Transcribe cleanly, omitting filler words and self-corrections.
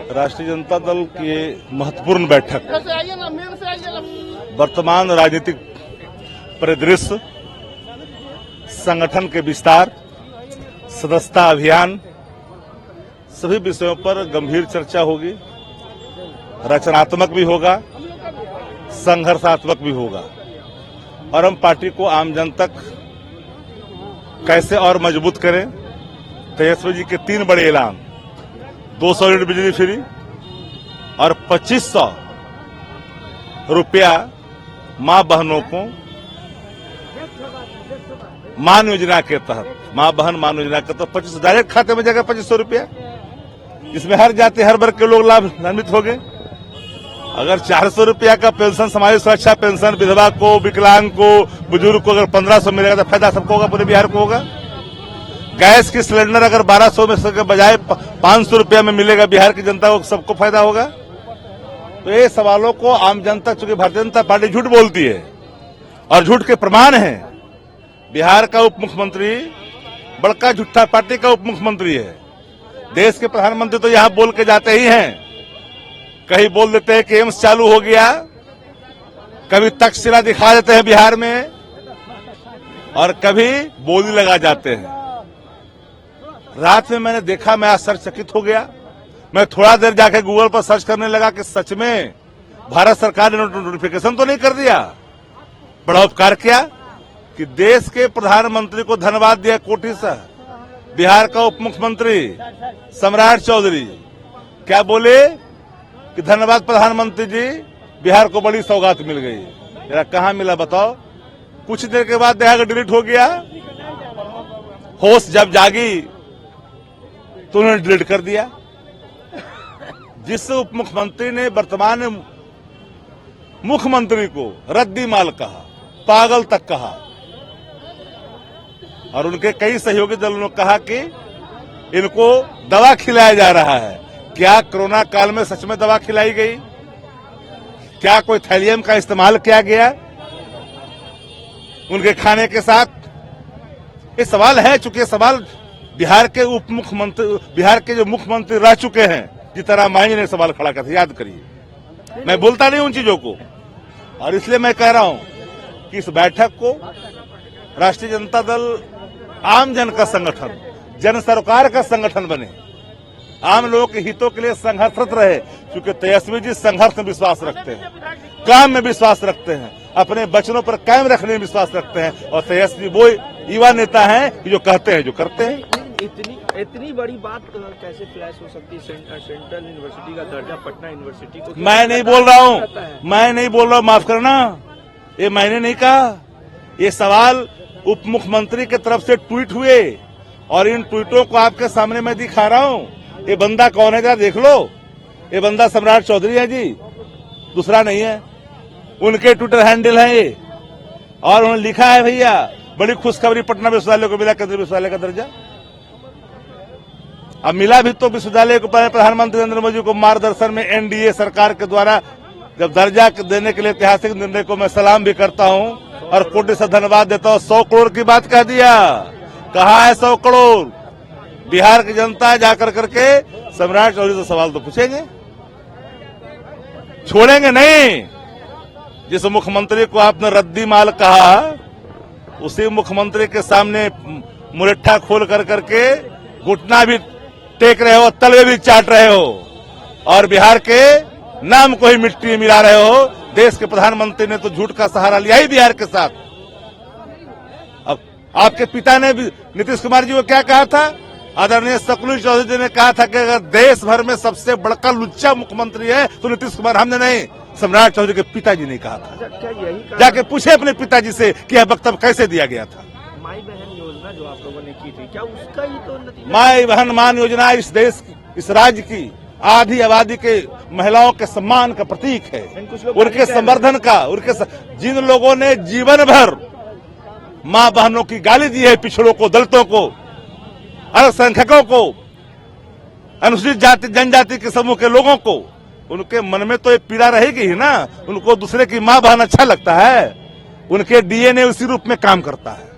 राष्ट्रीय जनता दल की महत्वपूर्ण बैठक वर्तमान राजनीतिक परिदृश्य, संगठन के विस्तार, सदस्यता अभियान, सभी विषयों पर गंभीर चर्चा होगी। रचनात्मक भी होगा, संघर्षात्मक भी होगा और हम पार्टी को आम जन तक कैसे और मजबूत करें। तेजस्वी जी के 3 बड़े ऐलान, 200 यूनिट बिजली फ्री और 2500 रुपया मां बहनों को मान योजना के तहत, मां बहन मान योजना के तहत 2500 डायरेक्ट खाते में जाएगा 2500 रुपया, जिसमें हर जाति हर वर्ग के लोग लाभान्वित हो गए। अगर 400 रुपया का पेंशन, समाज सुरक्षा पेंशन विधवा को, विकलांग को, बुजुर्ग को अगर 1500 मिलेगा तो फायदा सबको होगा, पूरे बिहार को होगा। गैस की सिलेंडर अगर 1200 में के बजाय 500 रुपया में मिलेगा, बिहार की जनता को सबको फायदा होगा। तो ये सवालों को आम जनता, चूंकि भारतीय जनता पार्टी झूठ बोलती है और झूठ के प्रमाण है। बिहार का उप मुख्यमंत्री बड़का झूठा पार्टी का उप मुख्यमंत्री है। देश के प्रधानमंत्री तो यहां बोल के जाते ही हैं, कहीं बोल देते हैं कि एम्स चालू हो गया, कभी तक्षशिला दिखा देते हैं बिहार में और कभी बोली लगा जाते हैं। रात में मैंने देखा, मैं आश्चर्यचकित हो गया। मैं थोड़ा देर जाके गूगल पर सर्च करने लगा कि सच में भारत सरकार ने नोटिफिकेशन तो नहीं कर दिया। बड़ा उपकार किया कि देश के प्रधानमंत्री को धन्यवाद दिया कोटि से। बिहार का उप मुख्यमंत्री सम्राट चौधरी क्या बोले कि धन्यवाद प्रधानमंत्री जी, बिहार को बड़ी सौगात मिल गई। मेरा कहां मिला बताओ? कुछ देर के बाद देखा कि डिलीट हो गया। होश जब जागी तो उन्होंने डिलीट कर दिया। जिस उप मुख्यमंत्री ने वर्तमान मुख्यमंत्री को रद्दी माल कहा, पागल तक कहा, और उनके कई सहयोगी दलों ने कहा कि इनको दवा खिलाया जा रहा है। क्या कोरोना काल में सच में दवा खिलाई गई? क्या कोई थैलियम का इस्तेमाल किया गया उनके खाने के साथ? ये सवाल है, चूंकि ये सवाल बिहार के उप मुख्यमंत्री, बिहार के जो मुख्यमंत्री रह चुके हैं, जितना मांझी ने सवाल खड़ा किया था, याद करिए। मैं बोलता नहीं उन चीजों को, और इसलिए मैं कह रहा हूं कि इस बैठक को राष्ट्रीय जनता दल आम जन का संगठन, जन सरकार का संगठन बने, आम लोगों के हितों के लिए संघर्षरत रहे। क्योंकि तेजस्वी जी संघर्ष में विश्वास रखते हैं, काम में विश्वास रखते हैं, अपने वचनों पर कायम रखने में विश्वास रखते हैं, और तेजस्वी वो युवा नेता हैं कि जो कहते हैं जो करते हैं। इतनी बड़ी बात कैसे फ्लैश हो सकती है? सेंट्रल यूनिवर्सिटी का दर्जा पटना यूनिवर्सिटी को मैं नहीं बोल रहा हूँ, माफ करना, ये मैंने नहीं कहा। ये सवाल उप मुख्यमंत्री की तरफ से ट्वीट हुए और इन ट्वीटों को आपके सामने मैं दिखा रहा हूँ। ये बंदा कौन है जरा देख लो। ये बंदा सम्राट चौधरी है जी, दूसरा नहीं है। उनके ट्विटर हैंडल है ये, और उन्होंने लिखा है, भैया बड़ी खुशखबरी, पटना विश्वविद्यालय को मिला केंद्रीय विश्वविद्यालय का दर्जा। अब मिला भी तो विश्वविद्यालय को प्रधानमंत्री नरेंद्र मोदी को मार्गदर्शन में एनडीए सरकार के द्वारा जब दर्जा देने के लिए ऐतिहासिक निर्णय को मैं सलाम भी करता हूं और कोटि से धन्यवाद देता हूं। 100 करोड़ की बात कह दिया, कहा है 100 करोड़। बिहार की जनता जाकर करके सम्राट चौधरी से सवाल तो पूछेंगे, छोड़ेंगे नहीं। जिस मुख्यमंत्री को आपने रद्दी माल कहा, उसी मुख्यमंत्री के सामने मुरट्ठा खोल कर करके घुटना भी टेक रहे हो, तलवे भी चाट रहे हो, और बिहार के नाम को ही मिट्टी में मिला रहे हो। देश के प्रधानमंत्री ने तो झूठ का सहारा लिया ही बिहार के साथ। अब आपके पिता ने भी नीतीश कुमार जी को क्या कहा था? आदरणीय शकुनी चौधरी जी ने कहा था कि अगर देश भर में सबसे बड़का लुच्चा मुख्यमंत्री है तो नीतीश कुमार, हमने नहीं, सम्राट चौधरी के पिताजी ने कहा था। क्या यही जाके पूछे अपने पिताजी से कि यह वक्तव्य कैसे दिया गया था। माई बहन योजना जो आप लोगों ने की थी, क्या उसका ही तो नतीजा? माई बहन मान योजना इस देश, इस राज्य की आधी आबादी के महिलाओं के सम्मान का प्रतीक है, उनके संवर्धन का। जिन लोगों ने जीवन भर मां बहनों की गाली दी है, पिछड़ों को, दलितों को, अल्पसंख्यकों को, अनुसूचित जाति जनजाति के समूह के लोगों को, उनके मन में तो एक पीड़ा रहेगी ही ना। उनको दूसरे की मां बहन अच्छा लगता है, उनके डीएनए उसी रूप में काम करता है।